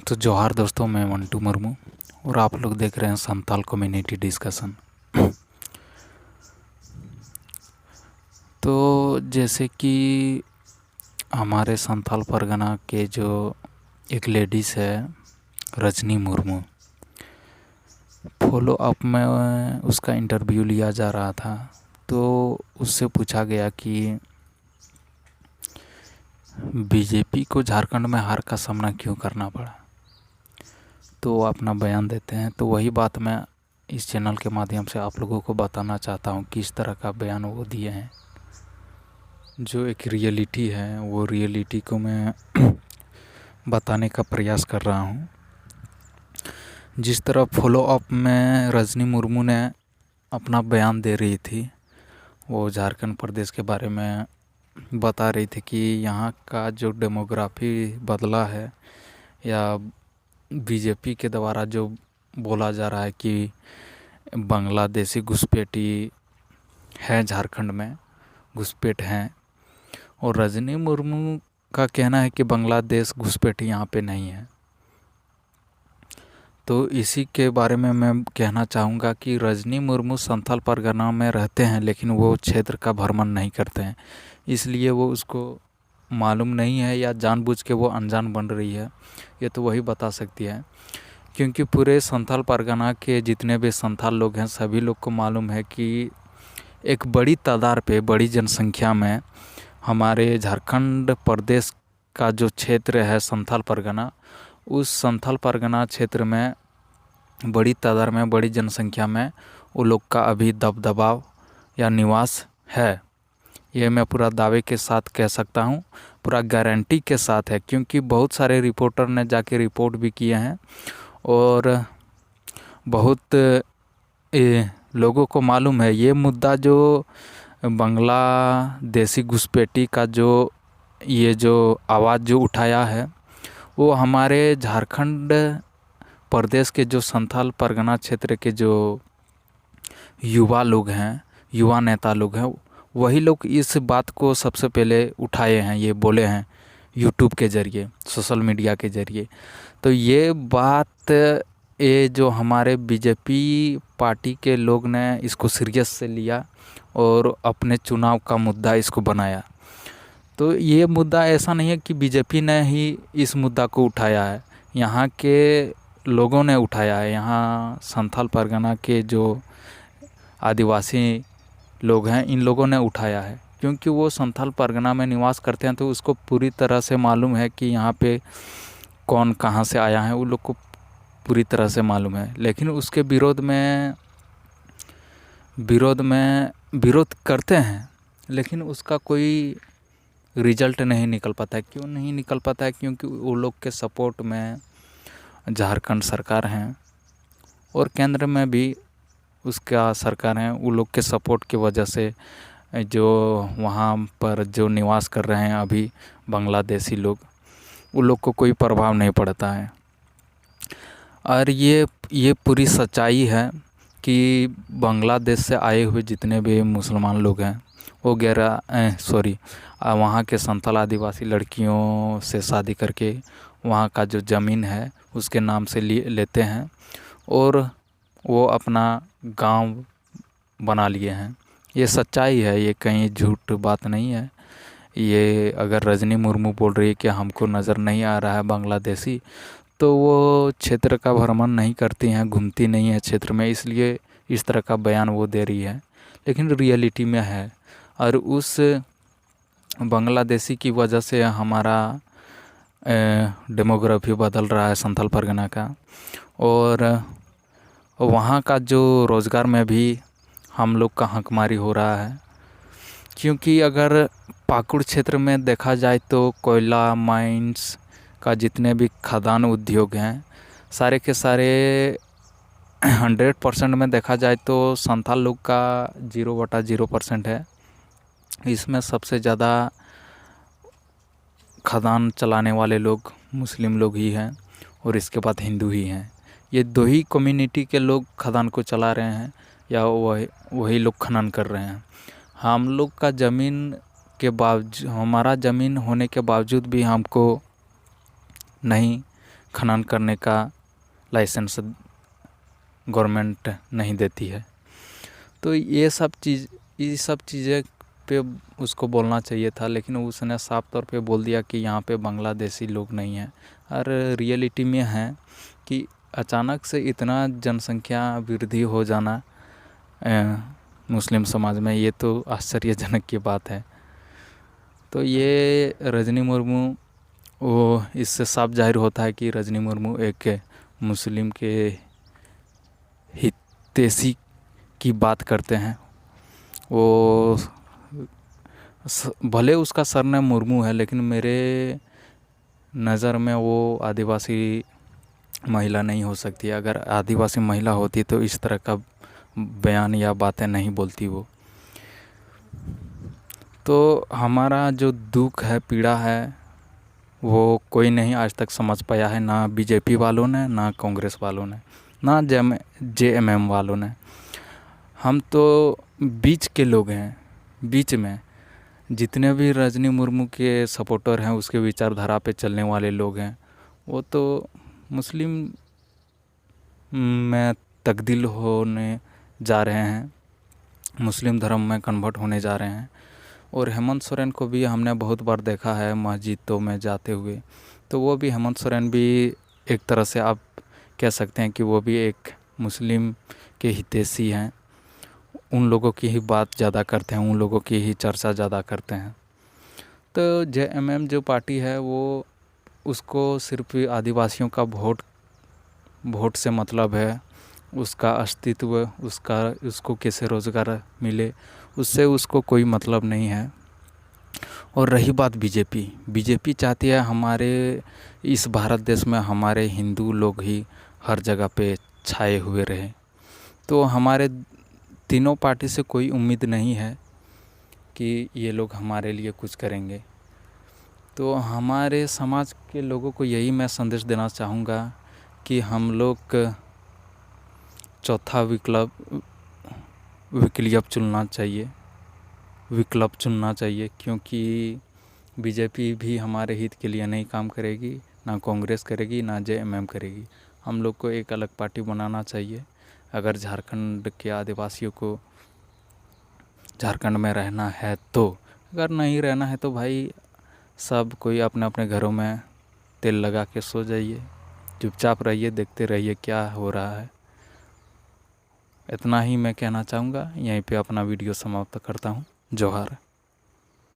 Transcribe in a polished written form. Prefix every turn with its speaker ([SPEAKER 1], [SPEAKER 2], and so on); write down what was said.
[SPEAKER 1] तो जोहार दोस्तों, मैं मंटू मुर्मू और आप लोग देख रहे हैं संथाल कम्युनिटी डिस्कशन। तो जैसे कि हमारे संथाल परगना के जो एक लेडीज़ है रजनी मुर्मू, फॉलो अप में उसका इंटरव्यू लिया जा रहा था। तो उससे पूछा गया कि बीजेपी को झारखंड में हार का सामना क्यों करना पड़ा, तो वो अपना बयान देते हैं। तो वही बात मैं इस चैनल के माध्यम से आप लोगों को बताना चाहता हूँ कि इस तरह का बयान वो दिए हैं। जो एक रियलिटी है वो रियलिटी को मैं बताने का प्रयास कर रहा हूँ। जिस तरह फॉलो अप में रजनी मुर्मू ने अपना बयान दे रही थी, वो झारखंड प्रदेश के बारे में बता रही थी कि यहाँ का जो डेमोग्राफी बदला है, या बीजेपी के द्वारा जो बोला जा रहा है कि बांग्लादेशी घुसपैठी है, झारखंड में घुसपैठ हैं। और रजनी मुर्मू का कहना है कि बांग्लादेश घुसपैठी यहाँ पे नहीं है। तो इसी के बारे में मैं कहना चाहूँगा कि रजनी मुर्मू संथाल परगना में रहते हैं, लेकिन वो क्षेत्र का भ्रमण नहीं करते हैं, इसलिए वो उसको मालूम नहीं है या जानबूझ के वो अनजान बन रही है, ये तो वही बता सकती है। क्योंकि पूरे संथाल परगना के जितने भी संथाल लोग हैं, सभी लोग को मालूम है कि एक बड़ी तादाद पे, बड़ी जनसंख्या में हमारे झारखंड प्रदेश का जो क्षेत्र है संथाल परगना, उस संथाल परगना क्षेत्र में बड़ी तादाद में, बड़ी जनसंख्या में वो लोग का अभी दबदबाव या निवास है। ये मैं पूरा दावे के साथ कह सकता हूँ, पूरा गारंटी के साथ है, क्योंकि बहुत सारे रिपोर्टर ने जाके रिपोर्ट भी किए हैं और बहुत लोगों को मालूम है। ये मुद्दा जो बांग्लादेशी घुसपैठी का ये जो आवाज़ जो उठाया है, वो हमारे झारखंड प्रदेश के जो संथाल परगना क्षेत्र के जो युवा लोग हैं, युवा नेता लोग हैं, वही लोग इस बात को सबसे पहले उठाए हैं, ये बोले हैं यूट्यूब के ज़रिए, सोशल मीडिया के ज़रिए। तो ये बात ये जो हमारे बीजेपी पार्टी के लोग ने इसको सीरियस से लिया और अपने चुनाव का मुद्दा इसको बनाया। तो ये मुद्दा ऐसा नहीं है कि बीजेपी ने ही इस मुद्दा को उठाया है, यहाँ के लोगों ने उठाया है। यहाँ संथाल परगना के जो आदिवासी लोग हैं, इन लोगों ने उठाया है, क्योंकि वो संथाल परगना में निवास करते हैं, तो उसको पूरी तरह से मालूम है कि यहाँ पे कौन कहाँ से आया है, उन लोग को पूरी तरह से मालूम है। लेकिन उसके विरोध करते हैं, लेकिन उसका कोई रिजल्ट नहीं निकल पाता है। क्यों नहीं निकल पाता है? क्योंकि वो लोग के सपोर्ट में झारखंड सरकार हैं और केंद्र में भी उसका सरकार है। वो लोग के सपोर्ट की वजह से जो वहाँ पर जो निवास कर रहे हैं अभी बांग्लादेशी लोग, उन लोग को कोई प्रभाव नहीं पड़ता है। और ये पूरी सच्चाई है कि बांग्लादेश से आए हुए जितने भी मुसलमान लोग हैं, वो वहाँ के संथाल आदिवासी लड़कियों से शादी करके वहाँ का जो ज़मीन है उसके नाम से लेते हैं और वो अपना गांव बना लिए हैं। ये सच्चाई है, ये कहीं झूठ बात नहीं है। ये अगर रजनी मुर्मू बोल रही है कि हमको नज़र नहीं आ रहा है बांग्लादेशी, तो वो क्षेत्र का भ्रमण नहीं करती हैं, घूमती नहीं है क्षेत्र में, इसलिए इस तरह का बयान वो दे रही है। लेकिन रियलिटी में है, और उस बांग्लादेशी की वजह से हमारा डेमोग्राफी बदल रहा है संथाल परगना का, और वहाँ का जो रोज़गार में भी हम लोग का हकमारी हो रहा है। क्योंकि अगर पाकुड़ क्षेत्र में देखा जाए तो कोयला माइंस का जितने भी खदान उद्योग हैं, सारे के सारे 100% में देखा जाए तो संथाल लोग का 0/0% है। इसमें सबसे ज़्यादा खदान चलाने वाले लोग मुस्लिम लोग ही हैं और इसके बाद हिंदू ही हैं। ये दो ही कम्युनिटी के लोग खदान को चला रहे हैं या वही लोग खनन कर रहे हैं। हम लोग का ज़मीन के बावजूद, हमारा ज़मीन होने के बावजूद भी हमको नहीं खनन करने का लाइसेंस गवर्नमेंट नहीं देती है। तो ये सब चीज़ें पे उसको बोलना चाहिए था, लेकिन उसने साफ तौर पे बोल दिया कि यहाँ पे बांग्लादेशी लोग नहीं हैं। और रियलिटी में है कि अचानक से इतना जनसंख्या वृद्धि हो जाना मुस्लिम समाज में, ये तो आश्चर्यजनक की बात है। तो ये रजनी मुर्मू, वो इससे साफ जाहिर होता है कि रजनी मुर्मू एक मुस्लिम के हितैषी की बात करते हैं। वो भले उसका सरनेम मुर्मू है, लेकिन मेरे नज़र में वो आदिवासी महिला नहीं हो सकती। अगर आदिवासी महिला होती तो इस तरह का बयान या बातें नहीं बोलती वो। तो हमारा जो दुख है, पीड़ा है, वो कोई नहीं आज तक समझ पाया है, ना बीजेपी वालों ने, ना कांग्रेस वालों ने, ना JMM वालों ने। हम तो बीच के लोग हैं। बीच में जितने भी रजनी मुर्मू के सपोर्टर हैं, उसके विचारधारा पे चलने वाले लोग हैं, वो तो मुस्लिम में तब्दील होने जा रहे हैं, मुस्लिम धर्म में कन्वर्ट होने जा रहे हैं। और हेमंत सोरेन को भी हमने बहुत बार देखा है मस्जिदों में जाते हुए। तो वो भी, हेमंत सोरेन भी एक तरह से आप कह सकते हैं कि वो भी एक मुस्लिम के हितैषी हैं। उन लोगों की ही बात ज़्यादा करते हैं, उन लोगों की ही चर्चा ज़्यादा करते हैं। तो JMM जो पार्टी है, वो उसको सिर्फ आदिवासियों का वोट से मतलब है, उसका अस्तित्व, उसको कैसे रोज़गार मिले, उससे उसको कोई मतलब नहीं है। और रही बात बीजेपी चाहती है हमारे इस भारत देश में हमारे हिंदू लोग ही हर जगह पे छाए हुए रहे। तो हमारे तीनों पार्टी से कोई उम्मीद नहीं है कि ये लोग हमारे लिए कुछ करेंगे। तो हमारे समाज के लोगों को यही मैं संदेश देना चाहूँगा कि हम लोग चौथा विकल्प चुनना चाहिए, क्योंकि बीजेपी भी हमारे हित के लिए नहीं काम करेगी, ना कांग्रेस करेगी, ना JMM करेगी। हम लोग को एक अलग पार्टी बनाना चाहिए। अगर झारखंड के आदिवासियों को झारखंड में रहना है तो, अगर नहीं रहना है तो भाई सब कोई अपने अपने घरों में तेल लगा के सो जाइए, चुपचाप रहिए, देखते रहिए क्या हो रहा है। इतना ही मैं कहना चाहूँगा। यहीं पे अपना वीडियो समाप्त करता हूँ। जोहार।